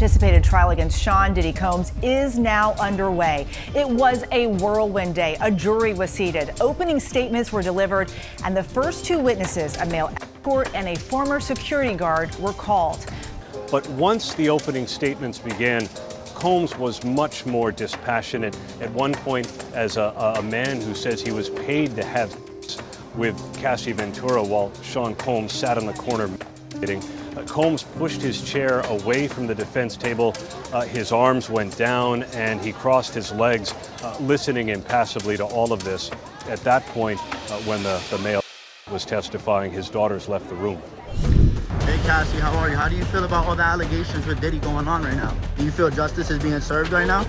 anticipated trial against Sean Diddy Combs is now underway. It was a whirlwind day. A jury was seated, opening statements were delivered, and the first two witnesses, a male escort and a former security guard, were called. But once the opening statements began, Combs was much more dispassionate. At one point, as a man who says he was paid to have sex with Cassie Ventura while Sean Combs sat on the corner meditating. Combs pushed his chair away from the defense table. His arms went down and he crossed his legs, listening impassively to all of this. At that point, when the male was testifying, his daughters left the room. Hey Cassie, how are you? How do you feel about all the allegations with Diddy going on right now? Do you feel justice is being served right now?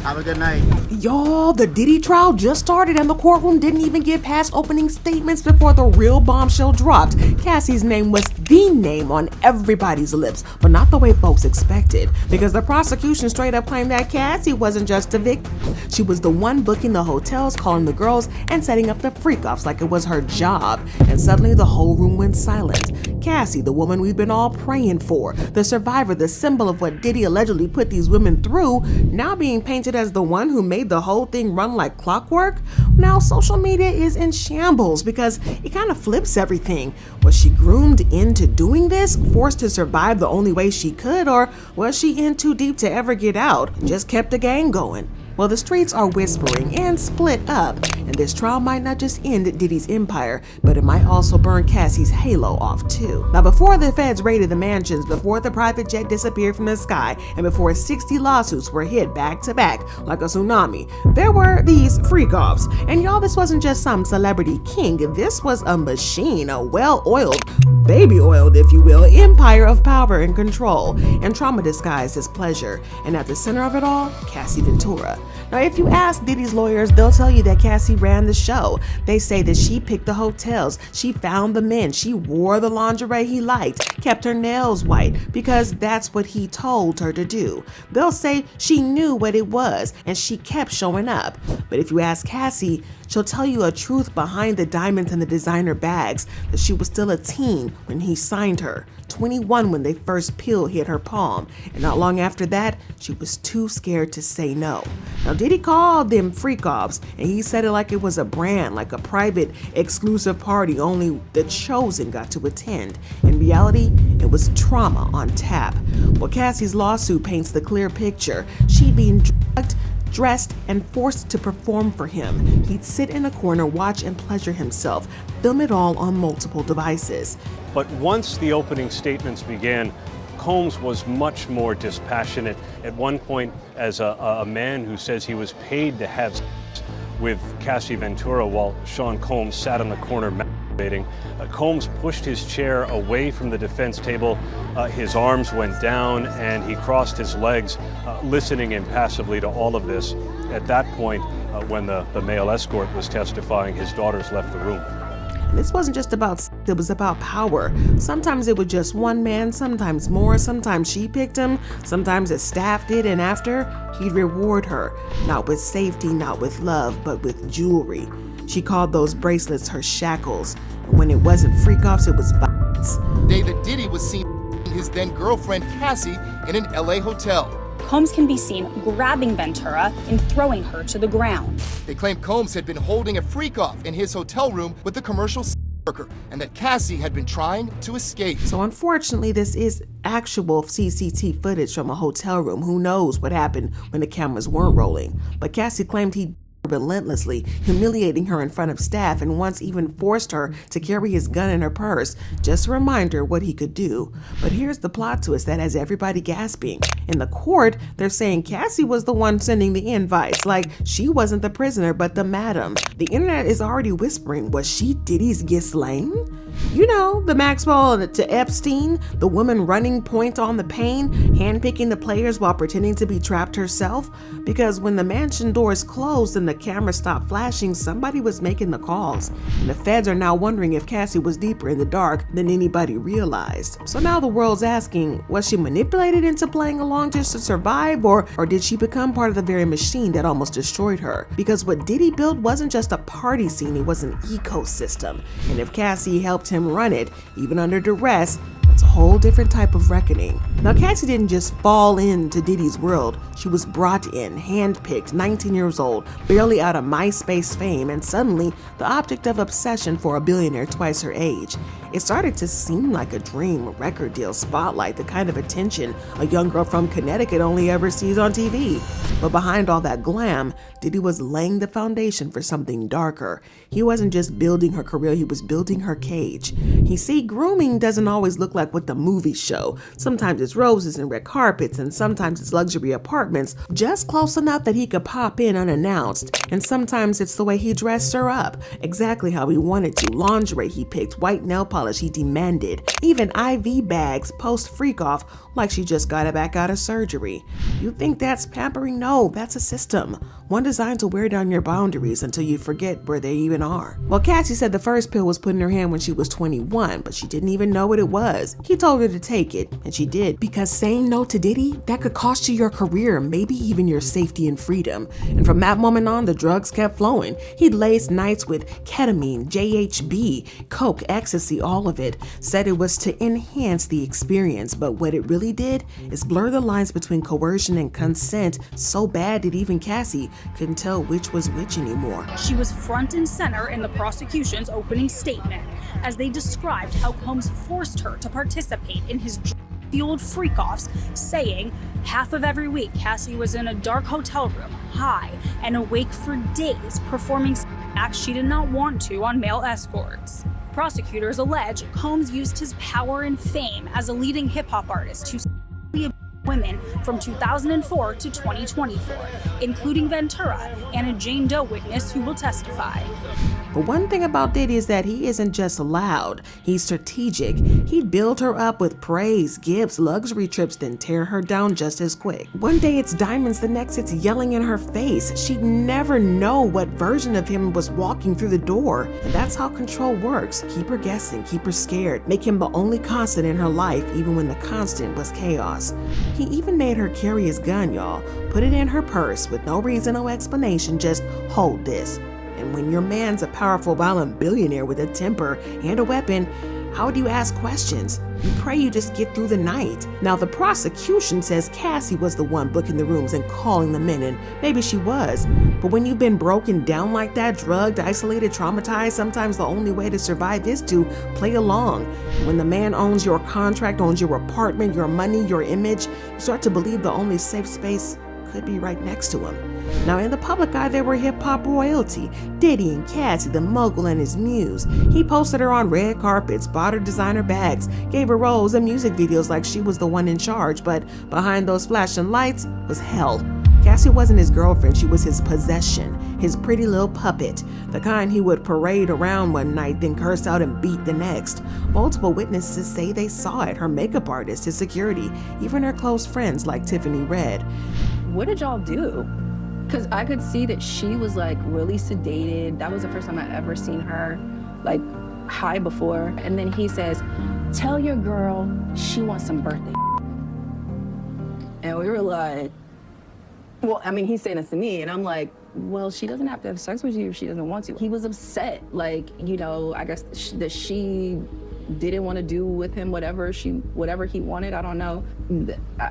Have a good night. Y'all, the Diddy trial just started and the courtroom didn't even get past opening statements before the real bombshell dropped. Cassie's name was the name on everybody's lips, but not the way folks expected, because the prosecution straight up claimed that Cassie wasn't just a victim. She was the one booking the hotels, calling the girls, and setting up the freak-offs like it was her job. And suddenly the whole room went silent. Cassie, the woman we've been all praying for, the survivor, the symbol of what Diddy allegedly put these women through, now being painted as the one who made the whole thing run like clockwork. Now social media is in shambles because it kind of flips everything. Was she groomed into doing this, forced to survive the only way she could, or was she in too deep to ever get out? Just kept the gang going. Well, the streets are whispering and split up, and this trial might not just end Diddy's empire, but it might also burn Cassie's halo off too. Now, before the feds raided the mansions, before the private jet disappeared from the sky, and before 60 lawsuits were hit back to back like a tsunami, there were these freak-offs. And y'all, this wasn't just some celebrity king, this was a machine, a well-oiled, baby-oiled, if you will, empire of power and control, and trauma disguised as pleasure. And at the center of it all, Cassie Ventura. Now, if you ask Diddy's lawyers, they'll tell you that Cassie ran the show. They say that she picked the hotels, she found the men, she wore the lingerie he liked, kept her nails white, because that's what he told her to do. They'll say she knew what it was, and she kept showing up. But if you ask Cassie, she'll tell you a truth behind the diamonds and the designer bags, that she was still a teen when he signed her, 21 when the first pill hit her palm, and not long after that, she was too scared to say no. Now, Diddy called them freak-offs, and he said it like it was a brand, like a private, exclusive party only the chosen got to attend. In reality, it was trauma on tap. Well, Cassie's lawsuit paints the clear picture. She'd been drugged, dressed, and forced to perform for him. He'd sit in a corner, watch and pleasure himself, film it all on multiple devices. But once the opening statements began, Combs was much more dispassionate. At one point, as a man who says he was paid to have sex with Cassie Ventura while Sean Combs sat on the corner masturbating, Combs pushed his chair away from the defense table. His arms went down and he crossed his legs, listening impassively to all of this. At that point, when the male escort was testifying, his daughters left the room. And this wasn't just about sex, it was about power. Sometimes it was just one man, sometimes more, sometimes she picked him, sometimes his staff did, and after, he'd reward her, not with safety, not with love, but with jewelry. She called those bracelets her shackles, and when it wasn't freak-offs, it was bites. David Diddy was seen his then girlfriend Cassie in an LA hotel. Combs can be seen grabbing Ventura and throwing her to the ground. They claim Combs had been holding a freak-off in his hotel room with the commercial worker, and that Cassie had been trying to escape. So unfortunately, this is actual CCTV footage from a hotel room. Who knows what happened when the cameras weren't rolling? But Cassie claimed he relentlessly, humiliating her in front of staff, and once even forced her to carry his gun in her purse, just to remind her what he could do. But here's the plot twist that has everybody gasping. In the court, they're saying Cassie was the one sending the invites, like she wasn't the prisoner but the madam. The internet is already whispering, was she Diddy's Ghislaine? You know, the Maxwell to Epstein, the woman running point on the pane, handpicking the players while pretending to be trapped herself. Because when the mansion doors closed and the camera stopped flashing, somebody was making the calls. And the feds are now wondering if Cassie was deeper in the dark than anybody realized. So now the world's asking, was she manipulated into playing along just to survive, or did she become part of the very machine that almost destroyed her? Because what Diddy built wasn't just a party scene, it was an ecosystem. And if Cassie helped him run it, even under duress, That's a whole different type of reckoning. Now, Cassie didn't just fall into Diddy's world. She was brought in, handpicked, 19 years old, barely out of MySpace fame, and suddenly the object of obsession for a billionaire twice her age. It started to seem like a dream, a record deal, spotlight, the kind of attention a young girl from Connecticut only ever sees on TV. But behind all that glam, Diddy was laying the foundation for something darker. He wasn't just building her career, he was building her cage. You see, grooming doesn't always look like what the movies show. Sometimes it's roses and red carpets, and sometimes it's luxury apartments, just close enough that he could pop in unannounced. And sometimes it's the way he dressed her up, exactly how he wanted to. Lingerie he picked, white nail polish he demanded, even IV bags post-freak-off like she just got it back out of surgery. You think that's pampering? No, that's a system. One designed to wear down your boundaries until you forget where they even are. Well, Cassie said the first pill was put in her hand when she was 21, but she didn't even know what it was. He told her to take it, and she did, because saying no to Diddy, that could cost you your career, maybe even your safety and freedom. And from that moment on, the drugs kept flowing. He'd lace nights with ketamine, JHB, coke, ecstasy, all of it. Said it was to enhance the experience, but what it really did is blur the lines between coercion and consent so bad that even Cassie couldn't tell which was which anymore. She was front and center in the prosecution's opening statement as they described how Combs forced her to participate in his fueled freak-offs, saying half of every week Cassie was in a dark hotel room, high and awake for days, performing acts she did not want to on male escorts. Prosecutors allege Combs used his power and fame as a leading hip-hop artist to abuse women from 2004 to 2024, including Ventura and a Jane Doe witness who will testify. But one thing about Diddy is that he isn't just loud, he's strategic. He'd build her up with praise, gifts, luxury trips, then tear her down just as quick. One day it's diamonds, the next it's yelling in her face. She'd never know what version of him was walking through the door. And that's how control works. Keep her guessing, keep her scared, make him the only constant in her life, even when the constant was chaos. He even made her carry his gun, y'all. Put it in her purse with no reason, no explanation, just hold this. And when your man's a powerful, violent billionaire with a temper and a weapon, how do you ask questions? You pray you just get through the night. Now, the prosecution says Cassie was the one booking the rooms and calling them in, and maybe she was. But when you've been broken down like that, drugged, isolated, traumatized, sometimes the only way to survive is to play along. When the man owns your contract, owns your apartment, your money, your image, you start to believe the only safe space could be right next to him. Now, in the public eye, they were hip-hop royalty. Diddy and Cassie, the mogul and his muse. He posted her on red carpets, bought her designer bags, gave her roles and music videos like she was the one in charge, but behind those flashing lights was hell. Cassie wasn't his girlfriend, she was his possession, his pretty little puppet, the kind he would parade around one night, then curse out and beat the next. Multiple witnesses say they saw it, her makeup artist, his security, even her close friends like Tiffany Red. What did y'all do? Because I could see that she was like really sedated. That was the first time I ever seen her like high before. And then he says, tell your girl she wants some birthday. And we were like, well, I mean, he's saying this to me, and I'm like, well, she doesn't have to have sex with you if she doesn't want to. He was upset, like, you know, I guess that she didn't want to do with him whatever he wanted. I don't know.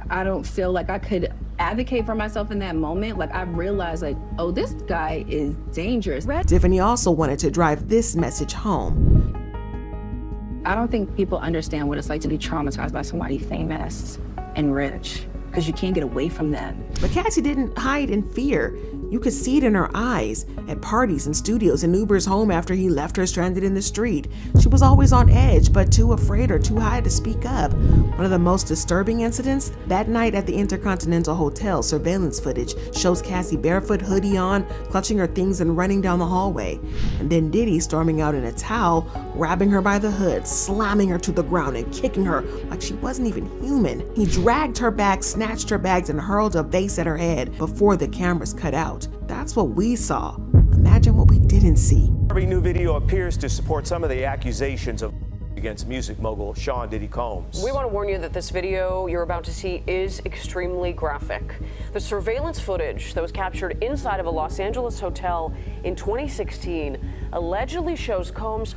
I don't feel like I could advocate for myself in that moment. Like, I realized, like, oh, this guy is dangerous. Tiffany also wanted to drive this message home. I don't think people understand what it's like to be traumatized by somebody famous and rich, because you can't get away from that. But Cassie didn't hide in fear. You could see it in her eyes, at parties and studios, in Uber's home after he left her stranded in the street. She was always on edge, but too afraid or too high to speak up. One of the most disturbing incidents, that night at the Intercontinental Hotel, surveillance footage shows Cassie barefoot, hoodie on, clutching her things and running down the hallway. And then Diddy storming out in a towel, grabbing her by the hood, slamming her to the ground and kicking her like she wasn't even human. He dragged her back, snatched her bags, and hurled a vase at her head before the cameras cut out. That's what we saw. Imagine what we didn't see. Every new video appears to support some of the accusations of against music mogul Sean Diddy Combs. We want to warn you that this video you're about to see is extremely graphic. The surveillance footage that was captured inside of a Los Angeles hotel in 2016 allegedly shows Combs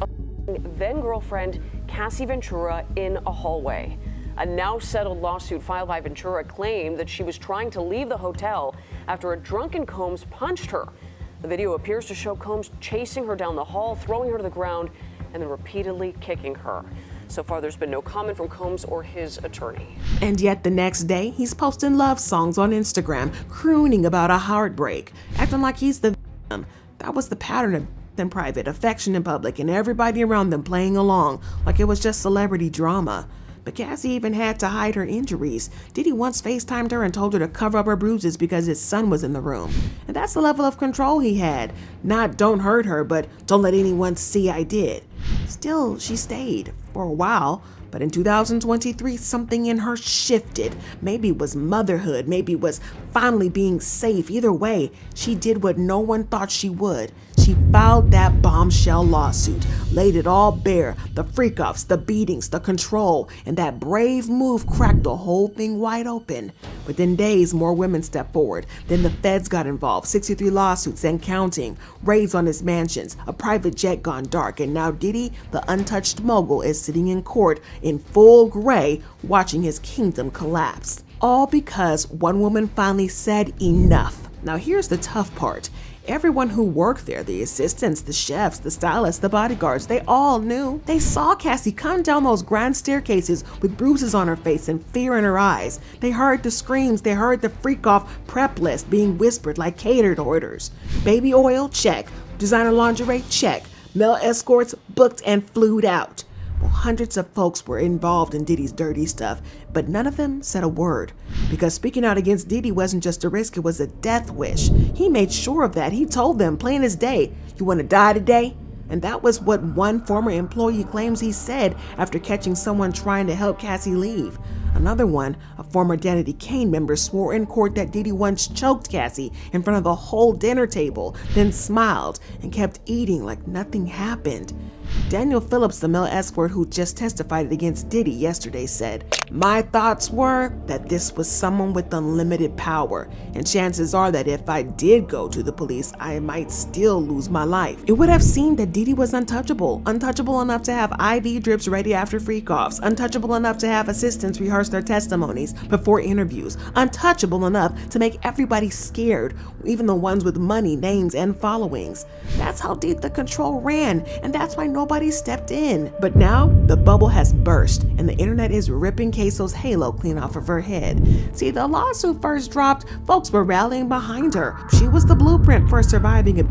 then-girlfriend Cassie Ventura in a hallway. A now-settled lawsuit filed by Ventura claimed that she was trying to leave the hotel after a drunken Combs punched her. The video appears to show Combs chasing her down the hall, throwing her to the ground, and then repeatedly kicking her. So far, there's been no comment from Combs or his attorney. And yet the next day, he's posting love songs on Instagram, crooning about a heartbreak, acting like he's the victim. That was the pattern of in private, affection in public, and everybody around them playing along like it was just celebrity drama. But Cassie even had to hide her injuries. Diddy once FaceTimed her and told her to cover up her bruises because his son was in the room. And that's the level of control he had. Not don't hurt her, but don't let anyone see I did. Still, she stayed for a while. But in 2023, something in her shifted. Maybe it was motherhood. Maybe it was finally being safe. Either way, she did what no one thought she would. She filed that bombshell lawsuit, laid it all bare, the freak-offs, the beatings, the control, and that brave move cracked the whole thing wide open. Within days, more women stepped forward. Then the feds got involved, 63 lawsuits and counting, raids on his mansions, a private jet gone dark, and now Diddy, the untouched mogul, is sitting in court in full gray, watching his kingdom collapse. All because one woman finally said enough. Now here's the tough part. Everyone who worked there, the assistants, the chefs, the stylists, the bodyguards, they all knew. They saw Cassie come down those grand staircases with bruises on her face and fear in her eyes. They heard the screams, they heard the freak-off prep list being whispered like catered orders. Baby oil, check. Designer lingerie, check. Male escorts booked and flued out. Well, hundreds of folks were involved in Diddy's dirty stuff, but none of them said a word. Because speaking out against Diddy wasn't just a risk, it was a death wish. He made sure of that. He told them, plain as day, "You want to die today?" And that was what one former employee claims he said after catching someone trying to help Cassie leave. Another one, a former Danity Kane member, swore in court that Diddy once choked Cassie in front of the whole dinner table, then smiled and kept eating like nothing happened. Daniel Phillips, the male escort who just testified against Diddy yesterday, said, "My thoughts were that this was someone with unlimited power, and chances are that if I did go to the police, I might still lose my life." It would have seemed that Diddy was untouchable enough to have IV drips ready after freak-offs, untouchable enough to have assistants rehearse their testimonies before interviews, untouchable enough to make everybody scared, even the ones with money, names, and followings. That's how deep the control ran, and that's why nobody stepped in. But now, the bubble has burst, and the internet is ripping Queso's halo clean off of her head. See, the lawsuit first dropped, folks were rallying behind her. She was the blueprint for surviving it.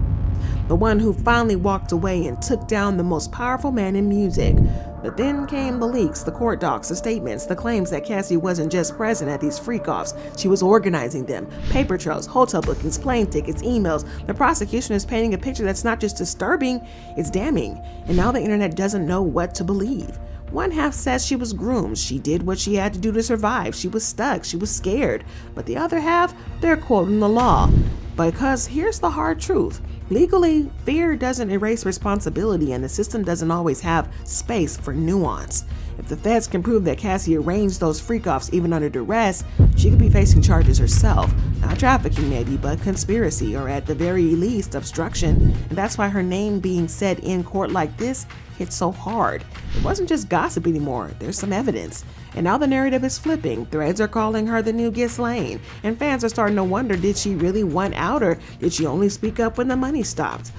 The one who finally walked away and took down the most powerful man in music. But then came the leaks, the court docs, the statements, the claims that Cassie wasn't just present at these freak-offs, she was organizing them. Paper trails, hotel bookings, plane tickets, emails. The prosecution is painting a picture that's not just disturbing, it's damning. And now the internet doesn't know what to believe. One half says she was groomed, she did what she had to do to survive, she was stuck, she was scared. But the other half, they're quoting the law. Because here's the hard truth. Legally, fear doesn't erase responsibility, and the system doesn't always have space for nuance. If the feds can prove that Cassie arranged those freak-offs even under duress, she could be facing charges herself. Not trafficking maybe, but conspiracy, or at the very least, obstruction. And that's why her name being said in court like this hit so hard. It wasn't just gossip anymore, there's some evidence. And now the narrative is flipping. Threads are calling her the new Ghislaine, and fans are starting to wonder, did she really want out, or did she only speak up when the money stopped?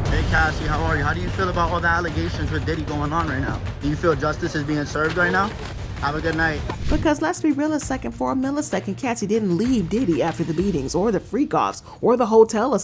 Hey Cassie, how are you? How do you feel about all the allegations with Diddy going on right now? Do you feel justice is being served right now? Have a good night. Because let's be real for a millisecond, Cassie didn't leave Diddy after the beatings, or the freak-offs, or the hotel.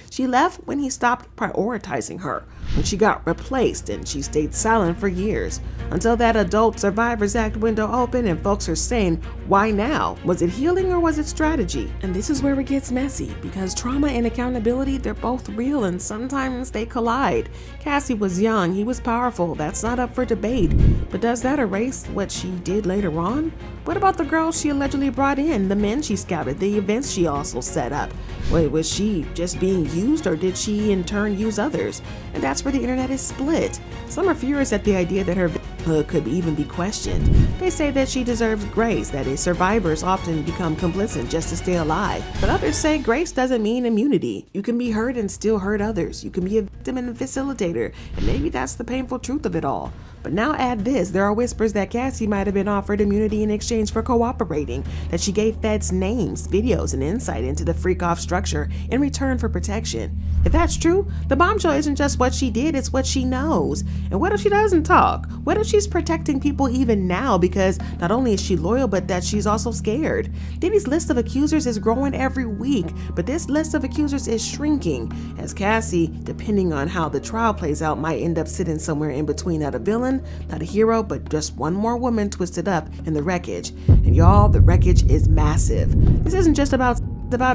She left when he stopped prioritizing her, when she got replaced, and she stayed silent for years. Until that Adult Survivors Act window opened and folks are saying, why now? Was it healing or was it strategy? And this is where it gets messy, because trauma and accountability, they're both real and sometimes they collide. Cassie was young, he was powerful, that's not up for debate. But does that erase what she did later on? What about the girls she allegedly brought in, the men she scouted, the events she also set up? Wait, was she just being used, or did she in turn use others? And that's where the internet is split. Some are furious at the idea that her could even be questioned. They say that she deserves grace, that survivors often become complicit just to stay alive. But others say grace doesn't mean immunity. You can be hurt and still hurt others. You can be a victim and a facilitator, and maybe that's the painful truth of it all. But now add this, there are whispers that Cassie might have been offered immunity in exchange for cooperating, that she gave feds names, videos, and insight into the Freakoff structure in return for protection. If that's true, the bombshell isn't just what she did, it's what she knows. And what if she doesn't talk? What if she's protecting people even now because not only is she loyal, but that she's also scared? Diddy's list of accusers is growing every week, but this list of accusers is shrinking, as Cassie, depending on how the trial plays out, might end up sitting somewhere in between, not a villain, not a hero, but just one more woman twisted up in the wreckage. And y'all, the wreckage is massive. This isn't just about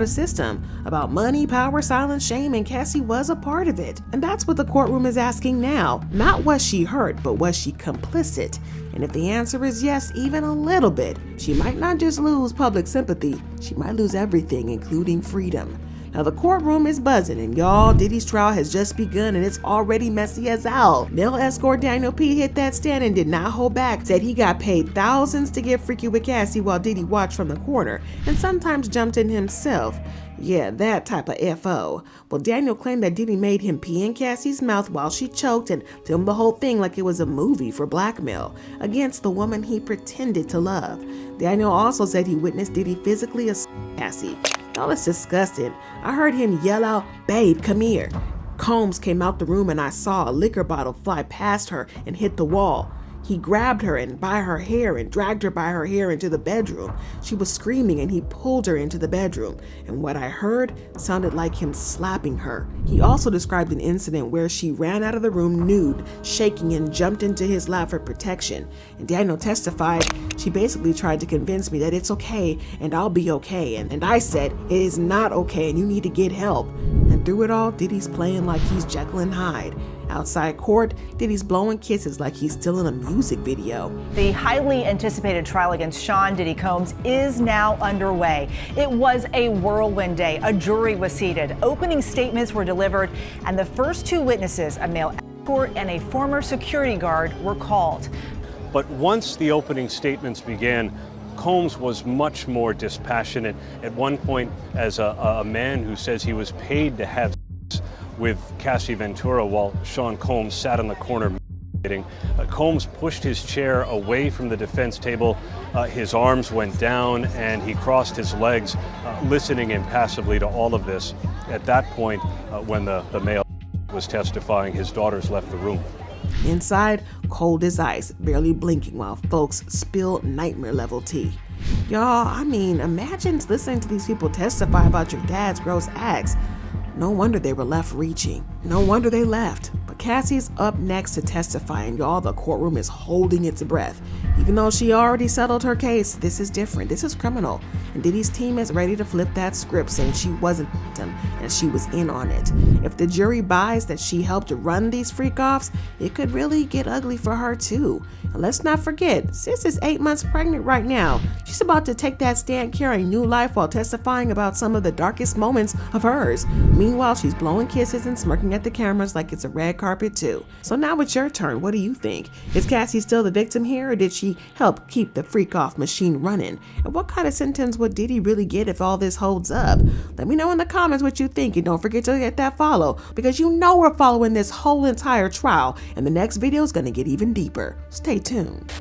a system, about money, power, silence, shame, and Cassie was a part of it. And that's what the courtroom is asking now. Not was she hurt, but was she complicit? And if the answer is yes, even a little bit, she might not just lose public sympathy, she might lose everything, including freedom. Now the courtroom is buzzing, and y'all, Diddy's trial has just begun and it's already messy as hell. Male escort Daniel P hit that stand and did not hold back, said he got paid thousands to get freaky with Cassie while Diddy watched from the corner, and sometimes jumped in himself. Yeah, that type of FO. Well, Daniel claimed that Diddy made him pee in Cassie's mouth while she choked and filmed the whole thing like it was a movie for blackmail against the woman he pretended to love. Daniel also said he witnessed Diddy physically assault Cassie. Y'all, it's disgusting. I heard him yell out, "Babe, come here." Combs came out the room and I saw a liquor bottle fly past her and hit the wall. He grabbed her and by her hair and dragged her by her hair into the bedroom. She was screaming and he pulled her into the bedroom. And what I heard sounded like him slapping her. He also described an incident where she ran out of the room nude, shaking, and jumped into his lap for protection. And Daniel testified, she basically tried to convince me that it's okay and I'll be okay. And I said, it is not okay and you need to get help. And through it all, Diddy's playing like he's Jekyll and Hyde. Outside court, Diddy's blowing kisses like he's still in a music video. The highly anticipated trial against Sean Diddy Combs is now underway. It was a whirlwind day. A jury was seated. Opening statements were delivered, and the first two witnesses, a male escort and a former security guard, were called. But once the opening statements began, Combs was much more dispassionate. At one point, as a man who says he was paid to have with Cassie Ventura while Sean Combs sat on the corner meditating. Combs pushed his chair away from the defense table. His arms went down and he crossed his legs, listening impassively to all of this. At that point, when the male was testifying, his daughters left the room. Inside, cold as ice, barely blinking while folks spill nightmare-level tea. Y'all, I mean, imagine listening to these people testify about your dad's gross acts. No wonder they were left reaching. No wonder they left. But Cassie's up next to testify, and y'all, the courtroom is holding its breath. Even though she already settled her case, this is different. This is criminal. And Diddy's team is ready to flip that script, saying she wasn't a victim and she was in on it. If the jury buys that she helped run these freak-offs, it could really get ugly for her too. And let's not forget, sis is 8 months pregnant right now. She's about to take that stand carrying new life while testifying about some of the darkest moments of hers. Meanwhile, she's blowing kisses and smirking at the cameras like it's a red carpet too. So now it's your turn. What do you think? Is Cassie still the victim here, or did she help keep the freak-off machine running? And what kind of sentence would Diddy really get if all this holds up? Let me know in the comments what you think, and don't forget to hit that follow, because you know we're following this whole entire trial, and the next video is going to get even deeper. Stay tuned.